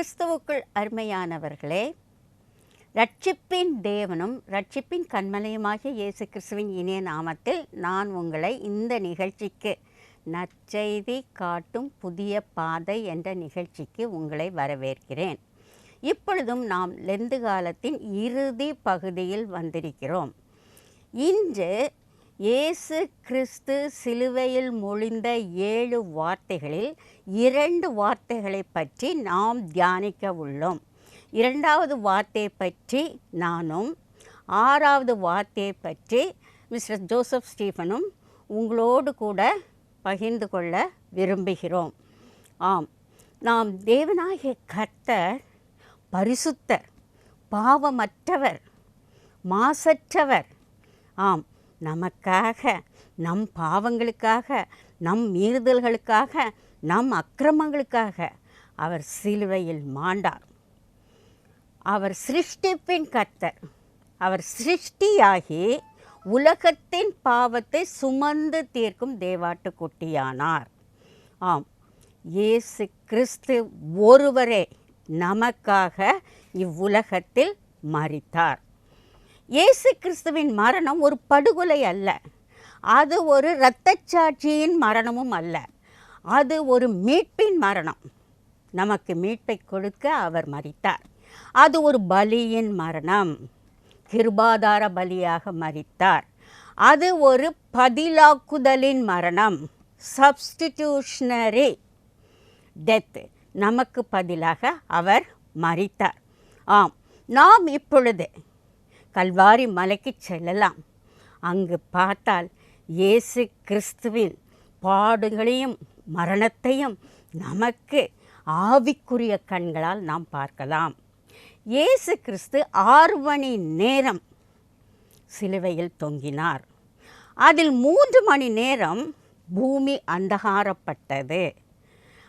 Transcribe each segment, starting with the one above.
கிறிஸ்துவுக்குள் அருமையானவர்களே, இரட்சிப்பின் தேவனும் இரட்சிப்பின் கன்மலையுமாகிய இயேசு கிறிஸ்துவின் இனிய நாமத்தில் நான் உங்களை இந்த நிகழ்ச்சிக்கு நற்செய்தி காட்டும் புதிய பாதை என்ற நிகழ்ச்சிக்கு உங்களை வரவேற்கிறேன். இப்பொழுதும் நாம் லெந்து காலத்தின் இறுதி பகுதியில் வந்திருக்கிறோம். இன்று இயேசு கிறிஸ்து சிலுவையில் மொழிந்த 7 வார்த்தைகளில் 2 வார்த்தைகளை பற்றி நாம் தியானிக்க உள்ளோம். 2வது வார்த்தையை பற்றி நானும் 6வது வார்த்தையை பற்றி மிஸ்டர் ஜோசப் ஸ்டீஃபனும் உங்களோடு கூட பகிர்ந்து கொள்ள விரும்புகிறோம். ஆம், நாம் தேவனாகிய கர்த்தர் பரிசுத்தர், பாவமற்றவர், மாசற்றவர். ஆம், நமக்காக, நம் பாவங்களுக்காக, நம் மீறுதல்களுக்காக, நம் அக்கிரமங்களுக்காக அவர் சிலுவையில் மாண்டார். அவர் சிருஷ்டிப்பின் கர்த்தர். அவர் சிருஷ்டியாகி உலகத்தின் பாவத்தை சுமந்து தீர்க்கும் தேவாட்டுக்குட்டியானார். ஆம், இயேசு கிறிஸ்து ஒருவரே நமக்காக இவ்வுலகத்தில் மரித்தார். இயேசு கிறிஸ்துவின் மரணம் ஒரு படுகொலை அல்ல, அது ஒரு இரத்தச்சாட்சியின் மரணமும் அல்ல, அது ஒரு மீட்பின் மரணம். நமக்கு மீட்பை கொடுக்க அவர் மரித்தார். அது ஒரு பலியின் மரணம், கிருபாதார பலியாக மரித்தார். அது ஒரு பதிலாக்குதலின் மரணம், சப்ஸ்டிடியூஷனரி டெத். நமக்கு பதிலாக அவர் மரித்தார். ஆம், நாம் இப்பொழுது கல்வாரி மலைக்கு செல்லலாம். அங்கு பார்த்தால் இயேசு கிறிஸ்துவின் பாடுகளையும் மரணத்தையும் நமக்கு ஆவிக்குரிய கண்களால் நாம் பார்க்கலாம். இயேசு கிறிஸ்து 6 மணி நேரம் சிலுவையில் தொங்கினார். அதில் 3 மணி நேரம் பூமி அந்தகாரப்பட்டது.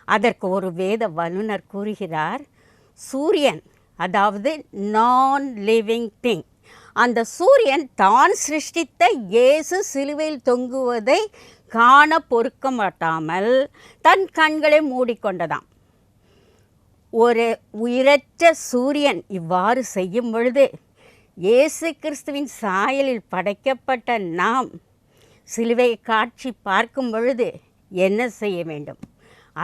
அதற்கு ஒரு வேத வல்லுனர் கூறுகிறார், சூரியன், அதாவது நான் லிவிங் திங், அந்த சூரியன் தான் சிருஷ்டித்த இயேசு சிலுவையில் தொங்குவதை காண பொறுக்க மாட்டாமல் தன் கண்களை மூடிக்கொண்டதாம். ஒரு உயிரற்ற சூரியன் இவ்வாறு செய்யும் பொழுது இயேசு கிறிஸ்துவின் சாயலில் படைக்கப்பட்ட நாம் சிலுவை காட்சி பார்க்கும் பொழுது என்ன செய்ய வேண்டும்?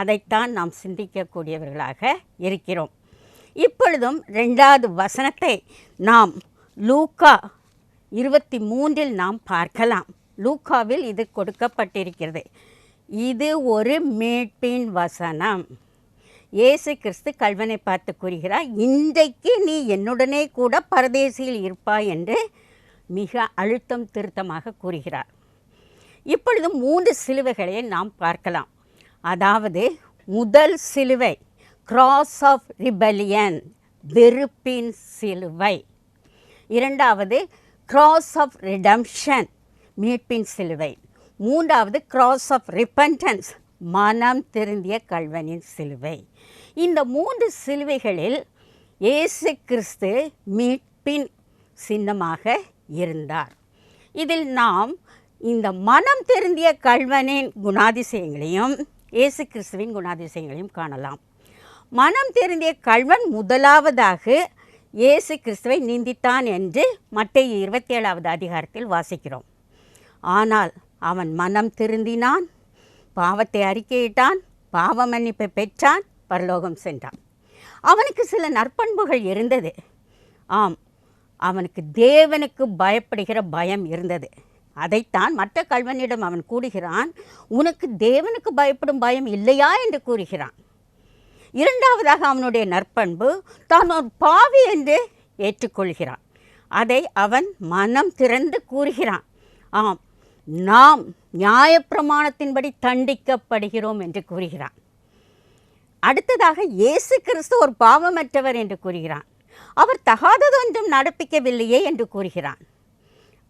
அதைத்தான் நாம் சிந்திக்கக்கூடியவர்களாக இருக்கிறோம். இப்பொழுதும் 2வது வசனத்தை நாம் லூக்கா 23 நாம் பார்க்கலாம். லூக்காவில் இது கொடுக்கப்பட்டிருக்கிறது. இது ஒரு மீட்பின் வசனம். இயேசு கிறிஸ்து கல்வனை பார்த்து கூறுகிறார், இன்றைக்கு நீ என்னுடனே கூட பரதேசியில் இருப்பாய் என்று மிக அழுத்தம் திருத்தமாக கூறுகிறார். இப்பொழுது 3 சிலுவைகளை நாம் பார்க்கலாம். அதாவது முதல் சிலுவை கிராஸ் ஆஃப் ரிபெலியன், வெறுப்பின் சிலுவை. 2வது கிராஸ் ஆஃப் ரிடம்ஷன், மீட்பின் சிலுவை. 3வது கிராஸ் ஆஃப் ரிப்பன்டன்ஸ், மனம் திருந்திய கல்வனின் சிலுவை. இந்த 3 சிலுவைகளில் இயேசு கிறிஸ்து மீட்பின் சின்னமாக இருந்தார். இதில் நாம் இந்த மனம் திருந்திய கல்வனின் குணாதிசயங்களையும் இயேசு கிறிஸ்துவின் குணாதிசயங்களையும் காணலாம். மனம் திருந்திய கல்வன் முதலாவதாக இயேசு கிறிஸ்துவை நிந்தித்தான் என்று மத்தேயு 27வது அதிகாரத்தில் வாசிக்கிறோம். ஆனால் அவன் மனம் திருந்தினான், பாவத்தை அறிக்கையிட்டான், பாவ மன்னிப்பை பெற்றான், பரலோகம் சென்றான். அவனுக்கு சில நற்பண்புகள் இருந்தது. ஆம், அவனுக்கு தேவனுக்கு பயப்படுகிற பயம் இருந்தது. அதைத்தான் மற்ற கல்வனிடம் அவன் கூறுகிறான், உனக்கு தேவனுக்கு பயப்படும் பயம் இல்லையா என்று கூறுகிறான். 2வதாக அவனுடைய நற்பண்பு, தான் ஒரு பாவி என்று ஏற்றுக்கொள்கிறான். அதை அவன் மனம் திறந்து கூறுகிறான். ஆம், நாம் நியாயப்பிரமாணத்தின்படி தண்டிக்கப்படுகிறோம் என்று கூறுகிறான். அடுத்ததாக இயேசு கிறிஸ்து ஒரு பாவமற்றவர் என்று கூறுகிறான். அவர் தகாததொன்றும் நடப்பிக்கவில்லையே என்று கூறுகிறான்.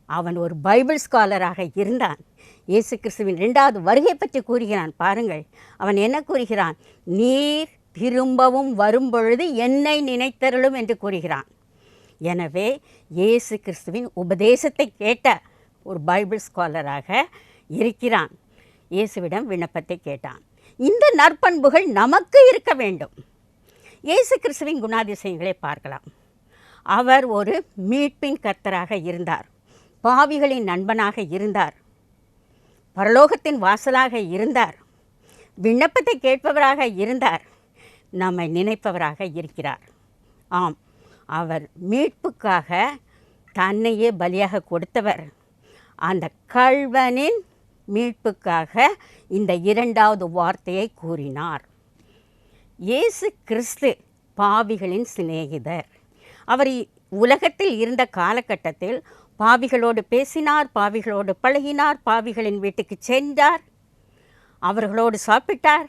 அவன் ஒரு பைபிள் ஸ்காலராக இருந்தான். இயேசு கிறிஸ்துவின் 2வது வருகை பற்றி கூறுகிறான். பாருங்கள், அவன் என்ன கூறுகிறான்? நீர் திரும்பவும் வரும்பொழுது என்னை நினைத்தருளும் என்று கூறுகிறான். எனவே இயேசு கிறிஸ்துவின் உபதேசத்தை கேட்ட ஒரு பைபிள் ஸ்காலராக இருக்கிறான். இயேசுவிடம் விண்ணப்பத்தை கேட்டான். இந்த நற்பண்புகள் நமக்கு இருக்க வேண்டும். இயேசு கிறிஸ்துவின் குணாதிசயங்களை பார்க்கலாம். அவர் ஒரு மீட்பின் கர்த்தராக இருந்தார், பாவிகளின் நண்பனாக இருந்தார், பரலோகத்தின் வாசலாக இருந்தார், விண்ணப்பத்தை கேட்பவராக இருந்தார், நம்மை நினைப்பவராக இருக்கிறார். ஆம், அவர் மீட்புக்காக தன்னையே பலியாக கொடுத்தவர். அந்த கள்வனின் மீட்புக்காக இந்த இரண்டாவது வார்த்தையை கூறினார். இயேசு கிறிஸ்து பாவிகளின் சிநேகிதர். அவர் உலகத்தில் இருந்த காலகட்டத்தில் பாவிகளோடு பேசினார், பாவிகளோடு பழகினார், பாவிகளின் வீட்டுக்கு சென்றார், அவர்களோடு சாப்பிட்டார்,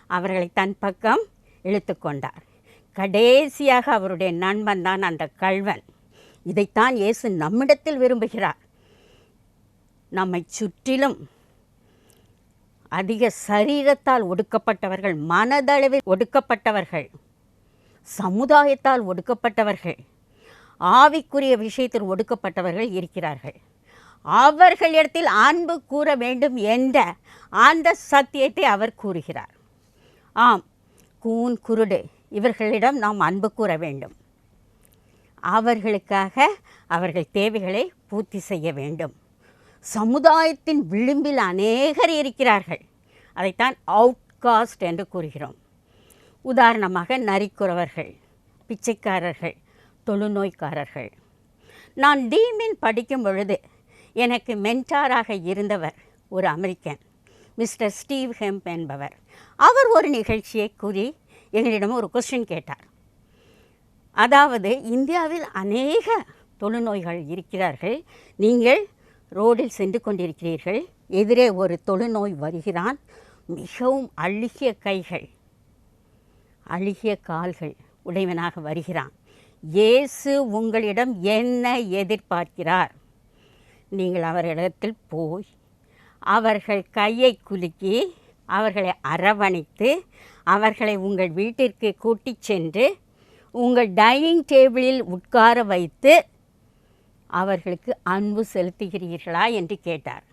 அவர்களை தன் பக்கம் இழுத்து கொண்டார். கடைசியாக அவருடைய நண்பன் தான் அந்த கள்வன். இதைத்தான் இயேசு நம்மிடத்தில் விரும்புகிறார். நம்மை சுற்றிலும் அதிக சரீரத்தால் ஒடுக்கப்பட்டவர்கள், மனதளவில் ஒடுக்கப்பட்டவர்கள், சமுதாயத்தால் ஒடுக்கப்பட்டவர்கள், ஆவிக்குரிய விஷயத்தில் ஒடுக்கப்பட்டவர்கள் இருக்கிறார்கள். அவர்களிடத்தில் அன்பு கூற வேண்டும் என்ற அந்த சத்தியத்தை அவர் கூறுகிறார். ஆம், கூன் குருடு இவர்களிடம் நாம் அன்பு கூற வேண்டும். அவர்களுக்காக அவர்கள் தேவைகளை பூர்த்தி செய்ய வேண்டும். சமுதாயத்தின் விளிம்பில் அநேகர் இருக்கிறார்கள். அதைத்தான் அவுட்காஸ்ட் என்று கூறுகிறோம். உதாரணமாக நரிக்குறவர்கள், பிச்சைக்காரர்கள், தொழுநோய்க்காரர்கள். நான் டீமின் படிக்கும் பொழுது எனக்கு மென்டாராக இருந்தவர் ஒரு அமெரிக்கன், மிஸ்டர் ஸ்டீவ் ஹெம்ப் என்பவர். அவர் ஒரு நிகழ்ச்சியை கூறி எங்களிடம் ஒரு கொஸ்டின் கேட்டார். அதாவது, இந்தியாவில் அநேக தொழுநோய்கள் இருக்கிறார்கள். நீங்கள் ரோடில் சென்று கொண்டிருக்கிறீர்கள், எதிரே ஒரு தொழுநோய் வருகிறான், மிகவும் அழுகிய கைகள், அழுகிய கால்கள் உடையவனாக வருகிறான். இயேசு உங்களிடம் என்ன எதிர்பார்க்கிறார்? நீங்கள் அவர்களிடத்தில் போய் அவர்கள் கையை குலுக்கி அவர்களை அரவணைத்து அவர்களை உங்கள் வீட்டிற்கு கூட்டிச் சென்று உங்கள் டைனிங் டேபிளில் உட்கார வைத்து அவர்களுக்கு அன்பு செலுத்துகிறீர்களா என்று கேட்டார்.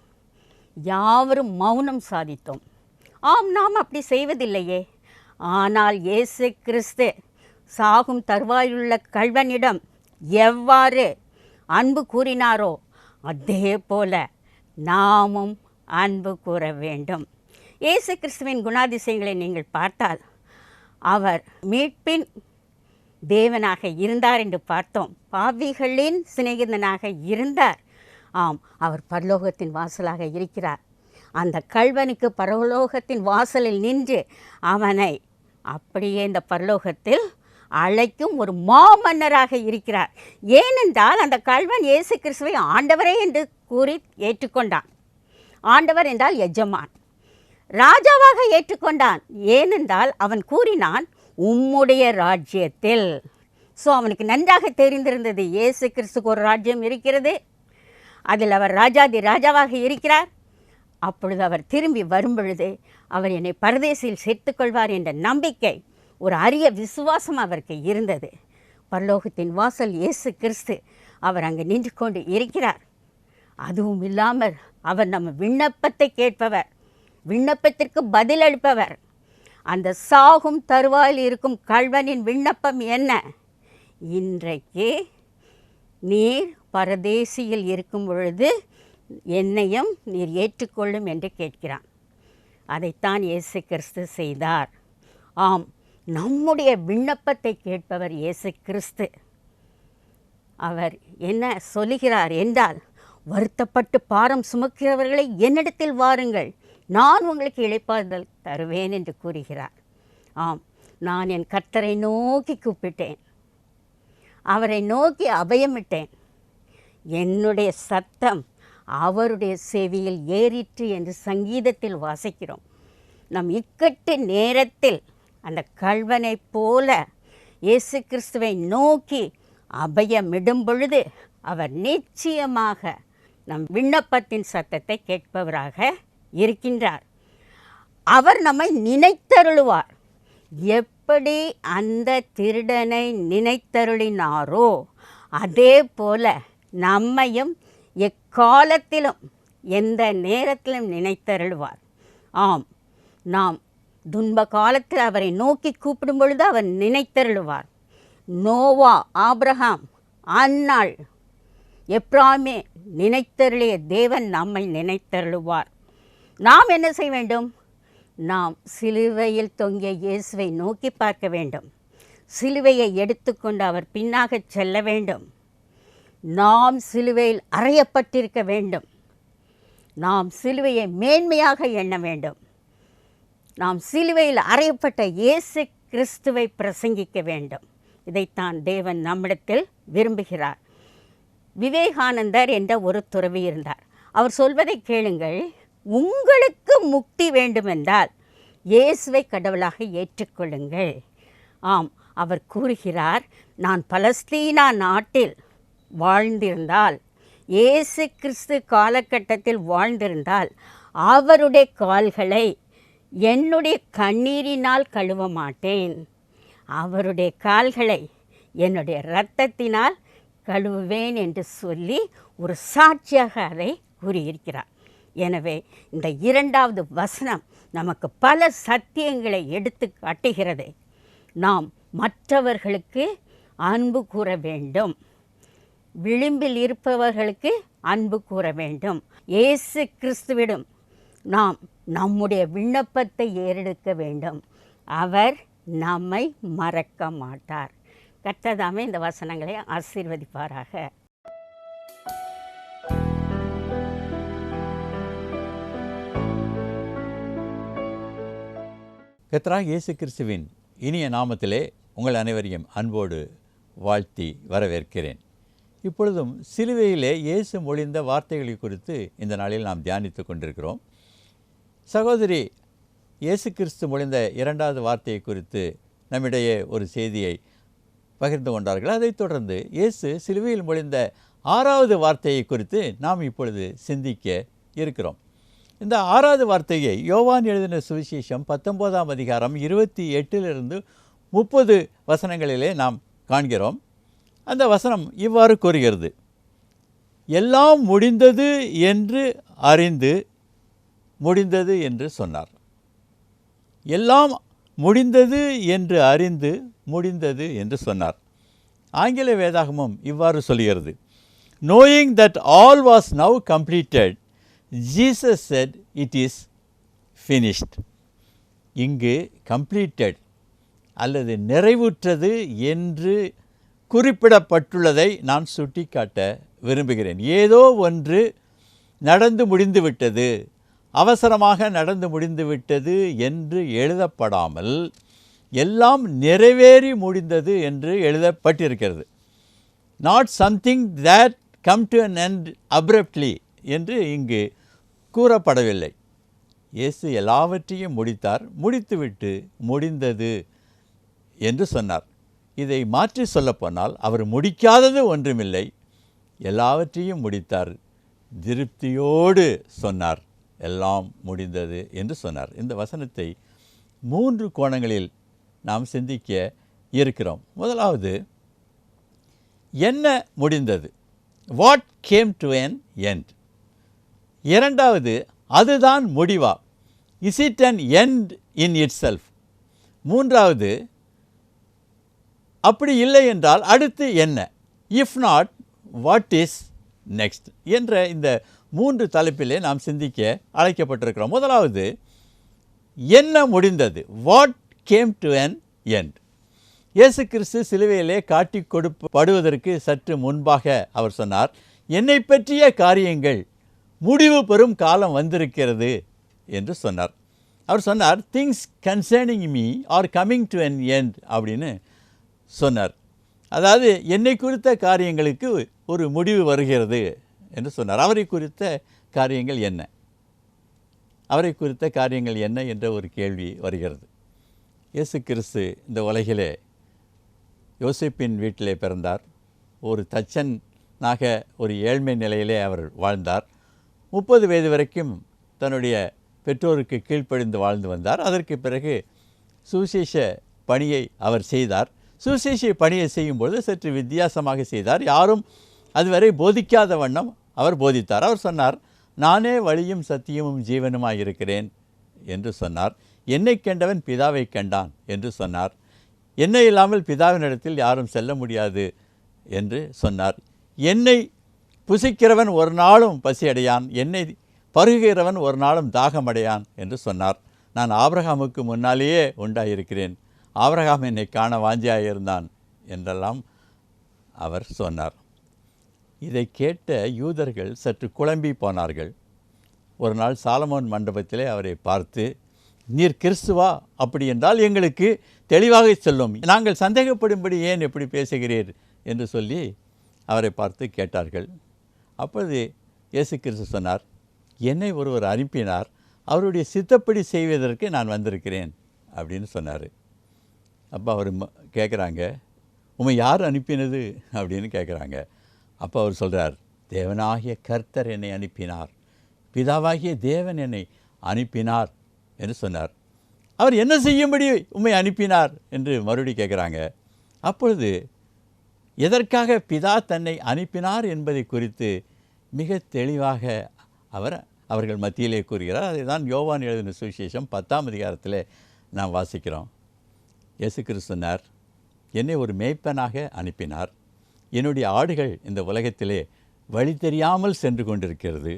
யாவரும் மௌனம் சாதித்தோம். ஆம், நாம் அப்படி செய்வதில்லையே. ஆனால் இயேசு கிறிஸ்து சாகும் தருவாயிலுள்ள கள்வனிடம் எவ்வாறு அன்பு கூறினாரோ அதே போல நாமும் அன்பு கூற வேண்டும். இயேசு கிறிஸ்துவின் குணாதிசயங்களை நீங்கள் பார்த்தால் அவர் மீட்பின் தேவனாக இருந்தார் என்று பார்த்தோம். பாவிகளின் சிநேகிதனாக இருந்தார். ஆம், அவர் பரலோகத்தின் வாசலாக இருக்கிறார். அந்த கள்வனுக்கு பரலோகத்தின் வாசலில் நின்று அவனை அப்படியே இந்த பரலோகத்தில் அழைக்கும் ஒரு மாமன்னராக இருக்கிறார். ஏனென்றால் அந்த கள்வன் இயேசு கிறிஸ்துவை ஆண்டவரே என்று கூறி ஏற்றுக்கொண்டான். ஆண்டவர் என்றால் எஜமான். ராஜாவாக ஏற்றுக்கொண்டான். ஏனென்றால் அவன் கூறினான், உம்முடைய ராஜ்யத்தில். ஸோ அவனுக்கு நன்றாக தெரிந்திருந்தது இயேசு கிறிஸ்துக்கு ஒரு ராஜ்யம் இருக்கிறது, அதில் அவர் ராஜாதி ராஜாவாக இருக்கிறார். அப்பொழுது அவர் திரும்பி வரும்பொழுது அவர் என்னை பரதேசில் சேர்த்துக்கொள்வார் என்ற நம்பிக்கை, ஒரு அரிய விசுவாசம் அவருக்கு இருந்தது. பரலோகத்தின் வாசல் இயேசு கிறிஸ்து, அவர் அங்கே நின்று கொண்டு இருக்கிறார். அதுவும் இல்லாமல் அவர் நம்ம விண்ணப்பத்தை கேட்பவர், விண்ணப்பத்திற்கு பதிலளிப்பவர். அந்த சாகும் தருவாயில் இருக்கும் கள்வனின் விண்ணப்பம் என்ன? இன்றைக்கு நீர் பரதேசியில் இருக்கும் பொழுது என்னையும் நீர் ஏற்றுக்கொள்ளும் என்று கேட்கிறான். அதைத்தான் இயேசு கிறிஸ்து செய்தார். ஆம், நம்முடைய விண்ணப்பத்தை கேட்பவர் இயேசு கிறிஸ்து. அவர் என்ன சொல்லுகிறார் என்றால், வருத்தப்பட்டு பாரம் சுமக்கிறவர்களை என்னிடத்தில் வாருங்கள், நான் உங்களுக்கு இளைப்பாறுதல் தருவேன் என்று கூறுகிறார். ஆம், நான் என் கர்த்தரை நோக்கி கூப்பிட்டேன், அவரை நோக்கி அபயமிட்டேன், என்னுடைய சத்தம் அவருடைய செவியில் ஏறிற்று என்று சங்கீதத்தில் வாசிக்கிறோம். நம் இக்கட்டு நேரத்தில் அந்த கள்வனைப் போல இயேசு கிறிஸ்துவை நோக்கி அபயமிடும் பொழுது அவர் நிச்சயமாக நம் விண்ணப்பத்தின் சத்தத்தை கேட்பவராக இருக்கின்றார். அவர் நம்மை நினைத்தருளுவார். எப்படி அந்த திருடனை நினைத்தருளினாரோ அதே போல நம்மையும் எக்காலத்திலும் எந்த நேரத்திலும் நினைத்தருளுவார். ஆம், நாம் துன்ப காலத்தில் அவரை நோக்கி கூப்பிடும் பொழுது அவர் நினைத்தருளுவார். நோவா, ஆபிரகாம், அன்னாள், எப்ராமே நினைத்தருளிய தேவன் நம்மை நினைத்தருளுவார். நாம் என்ன செய்ய வேண்டும்? நாம் சிலுவையில் தொங்கிய இயேசுவை நோக்கி பார்க்க வேண்டும். சிலுவையை எடுத்துக்கொண்டு அவர் பின்னாக செல்ல வேண்டும். நாம் சிலுவையில் அறையப்பட்டிருக்க வேண்டும். நாம் சிலுவையை மேன்மையாக எண்ண வேண்டும். நாம் சிலுவையில் அறையப்பட்ட இயேசு கிறிஸ்துவை பிரசங்கிக்க வேண்டும். இதைத்தான் தேவன் நம்மிடத்தில் விரும்புகிறார். விவேகானந்தர் என்ற ஒரு துறவி இருந்தார். அவர் சொல்வதை கேளுங்கள். உங்களுக்கு முக்தி வேண்டுமென்றால் இயேசுவை கடவுளாக ஏற்றுக்கொள்ளுங்கள். ஆம், அவர் கூறுகிறார், நான் பலஸ்தீனா நாட்டில் வாழ்ந்திருந்தால், இயேசு கிறிஸ்து காலகட்டத்தில் வாழ்ந்திருந்தால், அவருடைய கால்களை என்னுடைய கண்ணீரினால் கழுவ மாட்டேன், அவருடைய கால்களை என்னுடைய இரத்தத்தினால் கழுவுவேன் என்று சொல்லி ஒரு சாட்சியாக அதை கூறியிருக்கிறார். எனவே இந்த இரண்டாவது வசனம் நமக்கு பல சத்தியங்களை எடுத்து காட்டுகிறது. நாம் மற்றவர்களுக்கு அன்பு கூற வேண்டும். விளிம்பில் இருப்பவர்களுக்கு அன்பு கூற வேண்டும். இயேசு கிறிஸ்துவிடம் நாம் நம்முடைய விண்ணப்பத்தை ஏறெடுக்க வேண்டும். அவர் நம்மை மறக்க மாட்டார். கர்த்தர் இந்த வசனங்களை ஆசீர்வதிப்பாராக. கர்த்தராகிய இயேசு கிறிஸ்துவின் இனிய நாமத்திலே உங்கள் அனைவரையும் அன்போடு வாழ்த்தி வரவேற்கிறேன். இப்பொழுதும் சிலுவையிலே இயேசு மொழிந்த வார்த்தைகளை குறித்து இந்த நாளில் நாம் தியானித்து கொண்டிருக்கிறோம். சகோதரி இயேசு கிறிஸ்து மொழிந்த இரண்டாவது வார்த்தையை குறித்து நம்மிடையே ஒரு செய்தியை பகிர்ந்து கொண்டார்கள். அதைத் தொடர்ந்து இயேசு சிலுவையில் மொழிந்த ஆறாவது வார்த்தையை குறித்து நாம் இப்பொழுது சிந்திக்க இருக்கிறோம். இந்த ஆறாவது வார்த்தையை யோவான் எழுதின சுவிசேஷம் 19ஆம் அதிகாரம் 28 to 30 வசனங்களிலே நாம் காண்கிறோம். அந்த வசனம் இவ்வாறு கூறுகிறது: எல்லாம் முடிந்தது என்று அறிந்து முடிந்தது என்று சொன்னார். எல்லாம் முடிந்தது என்று அறிந்து முடிந்தது என்று சொன்னார். ஆங்கில வேதாகமம் இவ்வாறு சொல்கிறது: knowing that all was now completed, Jesus said, it is finished. இங்கு completed அல்லது நிறைவுற்றது என்று குறிப்பிடப்பட்டுள்ளதை நான் சுட்டிக்காட்ட விரும்புகிறேன். ஏதோ ஒன்று நடந்து முடிந்துவிட்டது, அவசரமாக நடந்து முடிந்துவிட்டது என்று எழுதப்படாமல் எல்லாம் நிறைவேறி முடிந்தது என்று எழுதப்பட்டிருக்கிறது. not something that come to an end abruptly என்று இங்கு கூறப்படவில்லை. இயேசு எல்லாவற்றையும் முடித்தார், முடித்துவிட்டு முடிந்தது என்று சொன்னார். இதை மாற்றி சொல்லப்போனால் அவர் முடிக்காதது ஒன்றுமில்லை, எல்லாவற்றையும் முடித்தார், திருப்தியோடு சொன்னார், எல்லாம் முடிந்தது என்று சொன்னார். இந்த வசனத்தை 3 கோணங்களில் நாம் சிந்திக்க இருக்கிறோம். முதலாவது, என்ன முடிந்தது? What came to an end. இரண்டாவது, அதுதான் முடிவா? Is it an end in itself? மூன்றாவது, அப்படி இல்லை என்றால் அடுத்து என்ன? If not, what is next என்ற இந்த 3 தலைப்பிலே நாம் சிந்திக்க அழைக்கப்பட்டிருக்கிறோம். முதலாவது, என்ன முடிந்தது? What came to an end. இயேசு கிறிஸ்து சிலுவையிலே காட்டி கொடுப்படுவதற்கு சற்று முன்பாக அவர் சொன்னார், என்னை பற்றிய காரியங்கள் முடிவு பெறும் காலம் வந்திருக்கிறது என்று சொன்னார். அவர் சொன்னார், things concerning me are coming to an end அப்படின்னு சொன்னார். அதாவது என்னை குறித்த காரியங்களுக்கு ஒரு முடிவு வருகிறது என்று சொன்னார். அவரை குறித்த காரியங்கள் என்ன? அவரை குறித்த காரியங்கள் என்ன என்ற ஒரு கேள்வி வருகிறது. இயேசு கிறிஸ்து இந்த உலகிலே யோசேப்பின் வீட்டிலே பிறந்தார். ஒரு தச்சனாக ஒரு ஏழ்மை நிலையிலே அவர் வாழ்ந்தார். 30 வயது வரைக்கும் தன்னுடைய பெற்றோருக்கு கீழ்ப்படிந்து வாழ்ந்து வந்தார். அதற்கு பிறகு சுவிசேஷ பணியை அவர் செய்தார். சுவிசேஷ பணியை செய்யும்பொழுது சற்று வித்தியாசமாக செய்தார். யாரும் அதுவரை போதிக்காத வண்ணம் அவர் போதித்தார். அவர் சொன்னார், நானே வழியும் சத்தியமும் ஜீவனுமாய் இருக்கிறேன் என்று சொன்னார். என்னை கண்டவன் பிதாவை கண்டான் என்று சொன்னார். என்னை இல்லாமல் பிதாவினிடத்தில் யாரும் செல்ல முடியாது என்று சொன்னார். என்னை புசிக்கிறவன் ஒரு நாளும் பசியடையான், என்னை பருகுகிறவன் ஒரு நாளும் தாகமடையான் என்று சொன்னார். நான் ஆபிரகாமுக்கு முன்னாலேயே உண்டாயிருக்கிறேன், ஆபிரகாம் என்னை காண வாஞ்சியாயிருந்தான் என்றெல்லாம் அவர் சொன்னார். இதை கேட்ட யூதர்கள் சற்று குழம்பி போனார்கள். ஒரு நாள் சாலமோன் மண்டபத்திலே அவரை பார்த்து, நீர் கிறிஸ்துவா? அப்படி என்றால் எங்களுக்கு தெளிவாக சொல்லும், நாங்கள் சந்தேகப்படும்படி ஏன் எப்படி பேசுகிறீர் என்று சொல்லி அவரை பார்த்து கேட்டார்கள். அப்பொழுது இயேசு கிறிஸ்து சொன்னார், என்னை ஒருவர் அனுப்பினார், அவருடைய சித்தப்படி செய்வதற்கு நான் வந்திருக்கிறேன் அப்படின்னு சொன்னார். அப்போ அவர் கேட்குறாங்க, உம்மை யார் அனுப்பினது அப்படின்னு கேட்குறாங்க. அப்போ அவர் சொல்கிறார், தேவனாகிய கர்த்தர் என்னை அனுப்பினார், பிதாவாகிய தேவன் என்னை அனுப்பினார் என்று சொன்னார். அவர் என்ன செய்யும்படி உம்மை அனுப்பினார் என்று மறுபடி கேட்குறாங்க. அப்பொழுது எதற்காக பிதா தன்னை அனுப்பினார் என்பதை குறித்து மிக தெளிவாக அவர்கள் மத்தியிலே கூறுகிறார். அதை தான் யோவான் எழுதின சுவிசேஷம் 10ஆம் அதிகாரத்தில் நாம் வாசிக்கிறோம். இயேசு கிறிஸ்து சொன்னார், என்னை ஒரு மேய்ப்பனாக அனுப்பினார், என்னுடைய ஆடுகள் இந்த உலகத்திலே வழி தெரியாமல் சென்று கொண்டிருக்கிறது,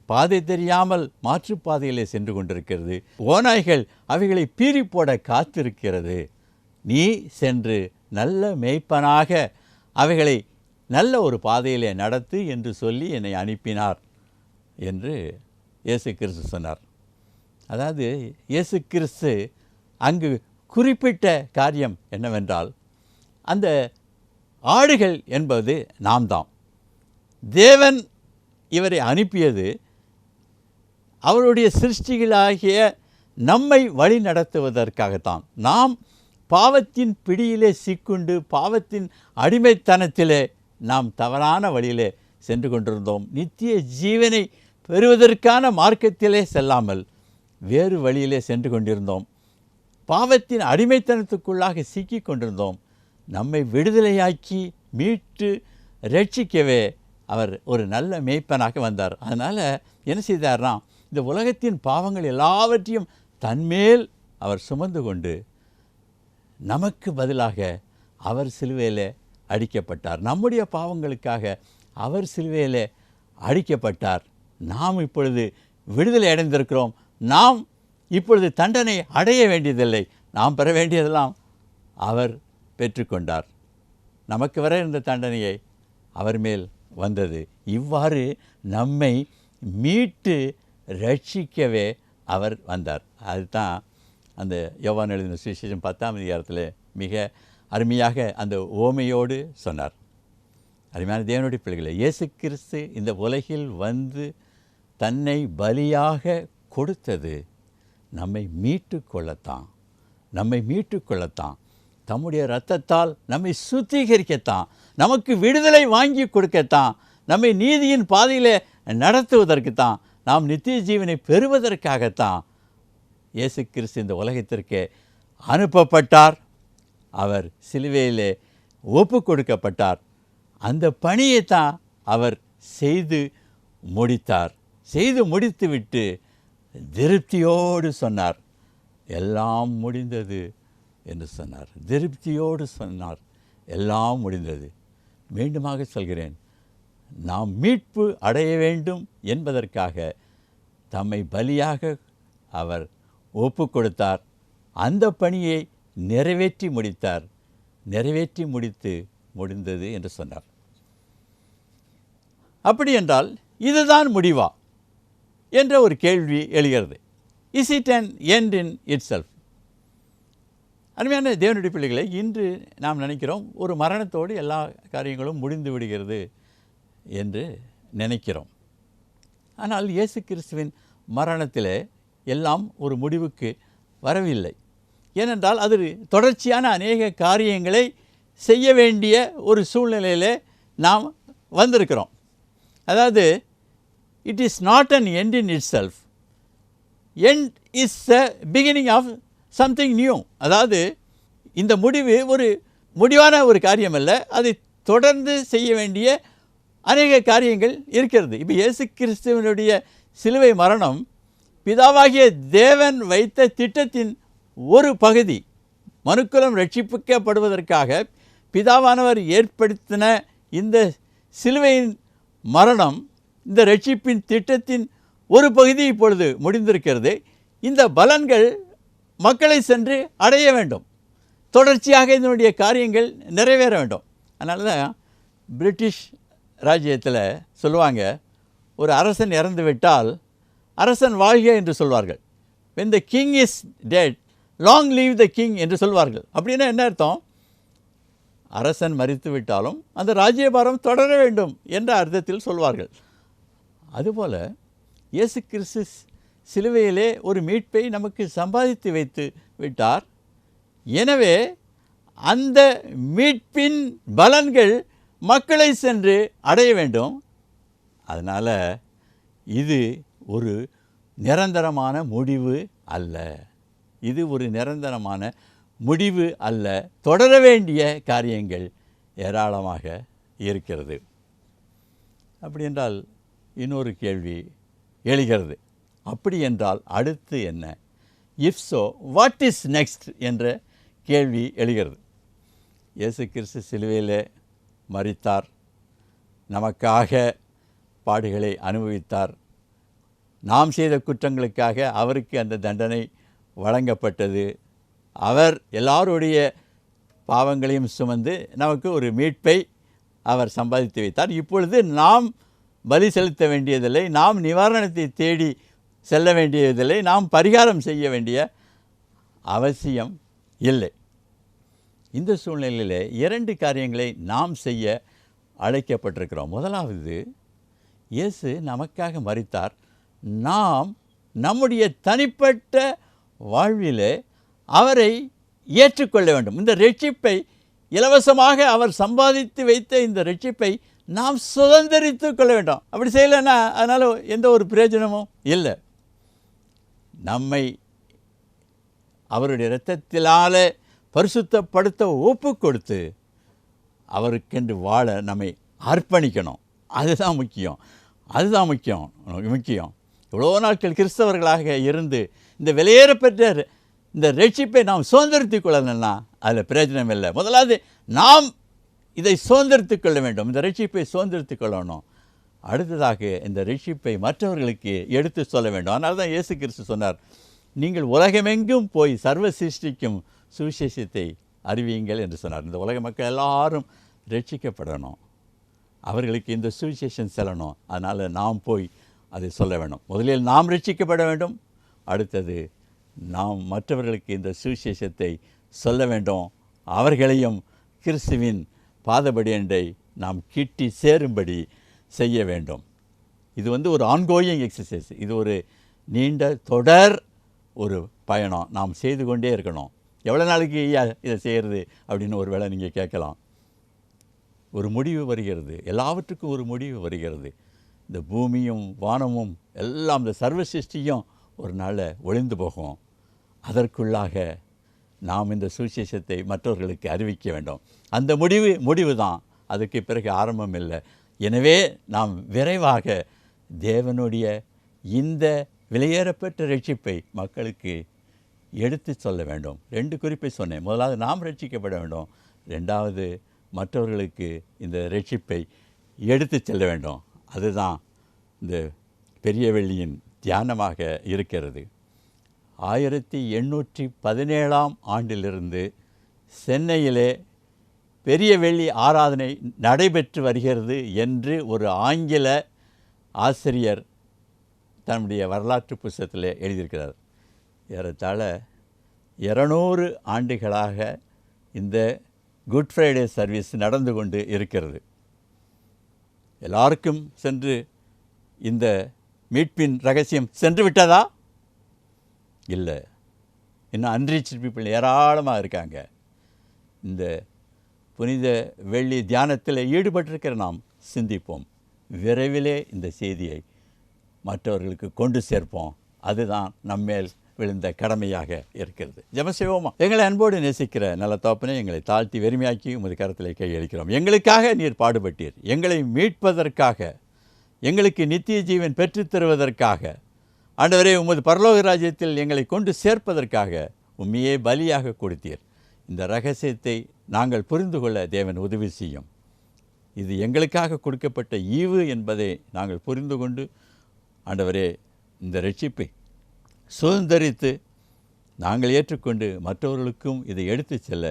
பாதை தெரியாமல் மாற்றுப்பாதையிலே சென்று கொண்டிருக்கிறது, ஓநாய்கள் அவைகளை பீறி போட காத்திருக்கிறது, நீ சென்று நல்ல மேய்ப்பனாக அவைகளை நல்ல ஒரு பாதையிலே நடத்து என்று சொல்லி என்னை அனுப்பினார் என்று இயேசு கிறிஸ்து சொன்னார். அதாவது இயேசு கிறிஸ்து அங்கு குறிப்பிட்ட காரியம் என்னவென்றால், அந்த ஆடுகள் என்பது நாம் தான். தேவன் இவரை அனுப்பியது அவருடைய சிருஷ்டிகளாகிய நம்மை வழி நடத்துவதற்காகத்தான். நாம் பாவத்தின் பிடியிலே சிக்குண்டு பாவத்தின் அடிமைத்தனத்திலே நாம் தவறான வழியிலே சென்று கொண்டிருந்தோம். நித்திய ஜீவனை பெறுவதற்கான மார்க்கத்திலே செல்லாமல் வேறு வழியிலே சென்று கொண்டிருந்தோம். பாவத்தின் அடிமைத்தனத்துக்குள்ளாக சிக்கி கொண்டிருந்தோம். நம்மை விடுதலையாக்கி மீட்டு ரட்சிக்கவே அவர் ஒரு நல்ல மேய்ப்பனாக வந்தார். அதனால் என்ன செய்தார்னா, இந்த உலகத்தின் பாவங்கள் எல்லாவற்றையும் தன்மேல் அவர் சுமந்து கொண்டு நமக்கு பதிலாக அவர் சிலுவையில் அடிக்கப்பட்டார். நம்முடைய பாவங்களுக்காக அவர் சிலுவையில் அடிக்கப்பட்டார். நாம் இப்பொழுது விடுதலை அடைந்திருக்கிறோம். நாம் இப்பொழுது தண்டனை அடைய வேண்டியதில்லை. நாம் பெற வேண்டியதெல்லாம் அவர் பெற்றுக்கொண்டார். நமக்கு வர இருந்த தண்டனையை அவர் மேல் வந்தது. இவ்வாறு நம்மை மீட்டு ரட்சிக்கவே அவர் வந்தார். அதுதான் அந்த யோவான் எழுதின சுவிசேஷம் 10ஆம் அதிகாரத்தில் மிக அருமையாக அந்த ஓமையோடு சொன்னார். அருமையான தேவனுடைய பிள்ளைகளே, இயேசு கிறிஸ்து இந்த உலகில் வந்து தன்னை பலியாக கொடுத்தது நம்மை மீட்டு கொள்ளத்தான், நம்மை மீட்டு கொள்ளத்தான், தம்முடைய இரத்தத்தால் நம்மை சுத்திகரிக்கத்தான், நமக்கு விடுதலை வாங்கி கொடுக்கத்தான், நம்மை நீதியின் பாதையில் நடத்துவதற்குத்தான், நாம் நித்திய ஜீவனை பெறுவதற்காகத்தான் இயேசு கிறிஸ்து இந்த உலகத்திற்கு அனுப்பப்பட்டார். அவர் சிலுவையிலே ஒப்பு கொடுக்கப்பட்டார். அந்த பணியை தான் அவர் செய்து முடித்தார். செய்து முடித்துவிட்டு திருப்தியோடு சொன்னார், எல்லாம் முடிந்தது என்று சொன்னார். திருப்தியோடு சொன்னார், எல்லாம் முடிந்தது. மீண்டுமாக சொல்கிறேன், நாம் மீட்பு அடைய வேண்டும் என்பதற்காக தம்மை பலியாக அவர் ஒப்பு கொடுத்தார். அந்த பணியை நிறைவேற்றி முடித்தார். நிறைவேற்றி முடிந்தது என்று சொன்னார். அப்படி என்றால் இதுதான் முடிவா என்ற ஒரு கேள்வி எழுகிறது. Is it an end in it self? அருமையான தேவனுடைய பிள்ளைகளை, இன்று நாம் நினைக்கிறோம் ஒரு மரணத்தோடு எல்லா காரியங்களும் முடிந்து விடுகிறது என்று நினைக்கிறோம். ஆனால் இயேசு கிறிஸ்துவின் மரணத்திலே எல்லாம் ஒரு முடிவுக்கு வரவில்லை. ஏனென்றால் அது தொடர்ச்சியான அநேக காரியங்களை செய்ய வேண்டிய ஒரு சூழ்நிலையில் நாம் வந்திருக்கிறோம். அதாவது it is not an end in itself, end is the beginning of something new. அதாவது இந்த முடிவு ஒரு முடிவான ஒரு காரியம் அல்ல, அதை தொடர்ந்து செய்ய வேண்டிய அநேக காரியங்கள் இருக்கிறது. இப்போ இயேசு கிறிஸ்துவனுடைய சிலுவை மரணம் பிதாவாகிய தேவன் வைத்த திட்டத்தின் ஒரு பகுதி. மனுக்குலம் ரட்சிக்கப்படுவதற்காக பிதாவானவர் ஏற்படுத்தின இந்த சிலுவையின் மரணம் இந்த ரட்சிப்பின் திட்டத்தின் ஒரு பகுதி இப்பொழுது முடிந்திருக்கிறது. இந்த பலன்கள் மக்களை சென்று அடைய வேண்டும். தொடர்ச்சியாக இதனுடைய காரியங்கள் நிறைவேற வேண்டும். அதனால தான் பிரிட்டிஷ் ராஜ்யத்தில் சொல்லுவாங்க, ஒரு அரசன் இறந்து விட்டால் அரசன் வாழ்க என்று சொல்வார்கள். when the king is dead, long live the king என்று சொல்வார்கள். அப்படின்னா என்ன அர்த்தம்? அரசன் மரித்து விட்டாலும் அந்த ராஜ்யபாரம் தொடர வேண்டும் என்ற அர்த்தத்தில் சொல்வார்கள். அதுபோல் இயேசு கிறிஸ்து சிலுவையிலே ஒரு மீட்பை நமக்கு சம்பாதித்து வைத்து விட்டார். எனவே அந்த மீட்பின் பலன்கள் மக்களை சென்று அடைய வேண்டும். அதனால் இது ஒரு நிரந்தரமான முடிவு அல்ல. இது ஒரு நிரந்தரமான முடிவு அல்ல. தொடர வேண்டிய காரியங்கள் ஏராளமாக இருக்கிறது. அப்படி என்றால் இன்னொரு கேள்வி எழுகிறது. அப்படி என்றால் அடுத்து என்ன? If so what is next என்ற கேள்வி எழுகிறது. இயேசு கிறிஸ்து சிலுவையிலே மரித்தார், நமக்காக பாடுகளை அனுபவித்தார். நாம் செய்த குற்றங்களுக்காக அவருக்கு அந்த தண்டனை வழங்கப்பட்டது. அவர் எல்லாருடைய பாவங்களையும் சுமந்து நமக்கு ஒரு மீட்பை அவர் சம்பாதித்து வைத்தார். இப்பொழுது நாம் பலி செலுத்த வேண்டியதில்லை, நாம் நிவாரணத்தை தேடி செல்ல வேண்டியதில்லை, நாம் பரிகாரம் செய்ய வேண்டிய அவசியம் இல்லை. இந்த சூழ்நிலையில் 2 காரியங்களை நாம் செய்ய அழைக்கப்பட்டிருக்கிறோம். முதலாவது, இயேசு நமக்காக மரித்தார். நாம் நம்முடைய தனிப்பட்ட வாழ்விலே அவரை ஏற்றுக்கொள்ள வேண்டும். இந்த ரட்சிப்பை இலவசமாக அவர் சம்பாதித்து வைத்த இந்த ரட்சிப்பை நாம் சுதந்திரித்து கொள்ள வேண்டும். அப்படி செய்யலைன்னா அதனால் எந்த ஒரு பிரயோஜனமும் இல்லை. நம்மை அவருடைய இரத்தத்தினாலே பரிசுத்தப்படுத்த ஒப்பு கொடுத்து அவருக்கென்று வாழ நம்மை அர்ப்பணிக்கணும். அதுதான் முக்கியம். எவ்வளோ நாட்கள் கிறிஸ்தவர்களாக இருந்து இந்த வெளியேறப்பெற்ற இந்த ரட்சிப்பை நாம் சுதந்திரித்து கொள்ளணும்னா அதில் பிரயோஜனம் இல்லை. முதலாவது நாம் இதை சுதந்திரித்து கொள்ள வேண்டும், இந்த ரட்சிப்பை சுதந்திரித்து கொள்ளணும். அடுத்ததாக இந்த ரட்சிப்பை மற்றவர்களுக்கு எடுத்து சொல்ல வேண்டும். அதனால தான் இயேசு கிறிஸ்து சொன்னார், நீங்கள் உலகமெங்கும் போய் சர்வ சிருஷ்டிக்கும் சுவிசேஷத்தை அறிவியுங்கள் என்று சொன்னார். இந்த உலக மக்கள் எல்லாரும் ரட்சிக்கப்படணும், அவர்களுக்கு இந்த சுவிசேஷம் செல்லணும். அதனால் நாம் போய் அதை சொல்ல வேண்டும். முதலில் நாம் ரட்சிக்கப்பட வேண்டும், அடுத்தது நாம் மற்றவர்களுக்கு இந்த சுவிசேஷத்தை சொல்ல வேண்டும். அவர்களையும் கிறிஸ்துவின் பாதபடியண்டை நாம் கிட்டி சேரும்படி செய்ய வேண்டும். இது ஒரு ஆன்கோயிங் எக்ஸசைஸ். இது ஒரு நீண்ட தொடர் ஒரு பயணம். நாம் செய்து கொண்டே இருக்கணும். எவ்வளோ நாளைக்கு இதை செய்கிறது அப்படின்னு ஒரு வேளை நீங்கள் கேட்கலாம். ஒரு முடிவு வருகிறது, எல்லாவற்றுக்கும் ஒரு முடிவு வருகிறது. இந்த பூமியும் வானமும் எல்லாம் இந்த சர்வ சிருஷ்டியும் ஒரு நாளில் ஒளிந்து போகும். அதற்குள்ளாக நாம் இந்த சுவிசேஷத்தை மற்றவர்களுக்கு அறிவிக்க வேண்டும். அந்த முடிவு தான், அதுக்கு பிறகு ஆரம்பம் இல்லை. எனவே நாம் விரைவாக தேவனுடைய இந்த விலையேறப்பெற்ற ரட்சிப்பை மக்களுக்கு எடுத்து சொல்ல வேண்டும். 2 குறிப்பை சொன்னேன். முதலாவது நாம் ரட்சிக்கப்பட வேண்டும், 2வது மற்றவர்களுக்கு இந்த ரட்சிப்பை எடுத்து செல்ல வேண்டும். அதுதான் இந்த பெரிய வெள்ளியின் தியானமாக இருக்கிறது. 1817ஆம் ஆண்டிலிருந்து சென்னையிலே பெரிய வெள்ளி ஆராதனை நடைபெற்று வருகிறது என்று ஒரு ஆங்கில ஆசிரியர் தன்னுடைய வரலாற்று புத்தகத்தில் எழுதியிருக்கிறார். ஏறத்தாழ 200 ஆண்டுகளாக இந்த குட் ஃப்ரைடே சர்வீஸ் நடந்து கொண்டு இருக்கிறது. எல்லாருக்கும் சென்று இந்த மீட்பின் ரகசியம் சென்று விட்டதா? இல்லை, இன்னும் அன்ரீச்டு பீப்புள் ஏராளமாக இருக்காங்க. இந்த புனித வெள்ளி தியானத்தில் ஈடுபட்டிருக்கிற நாம் சிந்திப்போம். விரைவிலே இந்த செய்தியை மற்றவர்களுக்கு கொண்டு சேர்ப்போம். அதுதான் நம்மேல் விழுந்த கடமையாக இருக்கிறது. ஜெபசேவமா. எங்களை அன்போடு நேசிக்கிற நல்ல தகப்பனே, எங்களை தாழ்த்தி வெறுமையாக்கி உமது கரத்திலே கையளிக்கிறோம். எங்களுக்காக நீர் பாடுபட்டீர். எங்களை மீட்பதற்காக, எங்களுக்கு நித்திய ஜீவன் பெற்றுத் தருவதற்காக ஆண்டவரே, உமது பரலோக ராஜ்யத்தில் எங்களை கொண்டு சேர்ப்பதற்காக உம்மையே பலியாக கொடுத்தீர். இந்த ரகசியத்தை நாங்கள் புரிந்து கொள்ள தேவன் உதவி செய்யும். இது எங்களுக்காக கொடுக்கப்பட்ட ஈவு என்பதை நாங்கள் புரிந்து கொண்டு ஆண்டவரே, இந்த ரட்சிப்பை சுதந்திரித்து நாங்கள் ஏற்றுக்கொண்டு மற்றவர்களுக்கும் இதை எடுத்து செல்ல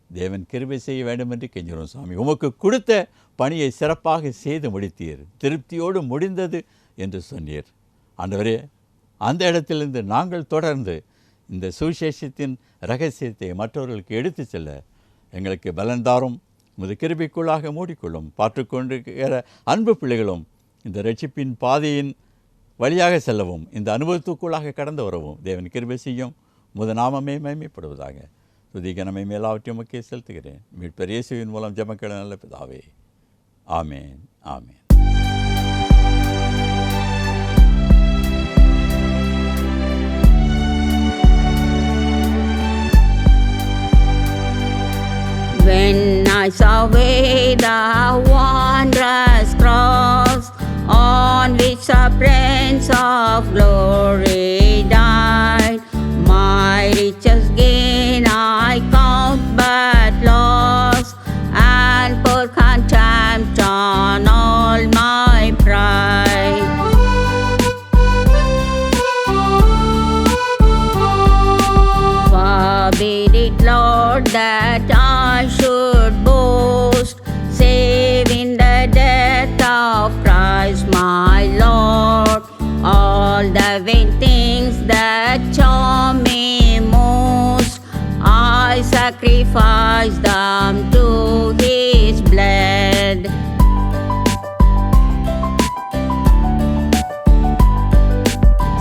தேவன் கிருபை செய்ய வேண்டும் என்று கெஞ்சுகிறோம். சாமி, உமக்கு கொடுத்த பணியை சிறப்பாக செய்து முடித்தீர், திருப்தியோடு முடிந்தது என்று சொன்னீர். ஆண்டவரே, அந்த இடத்திலிருந்து நாங்கள் தொடர்ந்து இந்த சுவிசேஷத்தின் ரகசியத்தை மற்றவர்களுக்கு எடுத்து செல்ல எங்களுக்கு பலன் தாரும். உமது கிருபைக்குள்ளாக மூடிக்கொள்ளும். பார்த்துக்கொண்டிருக்கிற அன்பு பிள்ளைகளும் இந்த ரட்சிப்பின் பாதையின் வழியாக செல்லவும், இந்த அனுபவத்துக்குள்ளாக கடந்து வரவும் தேவன் கிருபை செய்யும். உமது நாமமே மகிமைப்படுவதாக. துதி கனமை மேலாவற்றை உமக்கே செலுத்துகிறேன். மீட்பர் இயேசுவின் மூலம் ஜெபங்கள் நல்ல பிதாவே. ஆமேன், ஆமேன். When I survey the wondrous cross on which the Prince of Glory died, my richest gain I count but loss, and pour contempt on all my pride. Forbid it, Lord, that I should boast, save in the death of Christ my Lord. All the vain things that charm me most, I sacrifice them to His blood.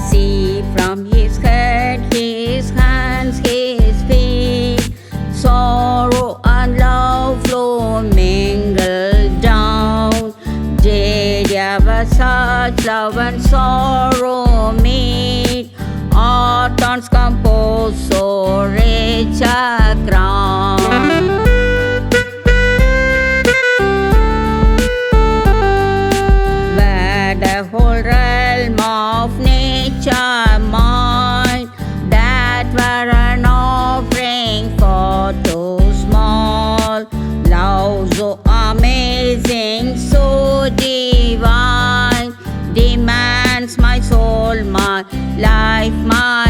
See from His head, His hands, His feet, sorrow and love flow mingled down. Did ever such love and sorrow meet, or thorns compose so rich a crown? Where the whole realm of nature mine, that were an offering for too small. Love so amazing, so divine, demands my soul, my life, my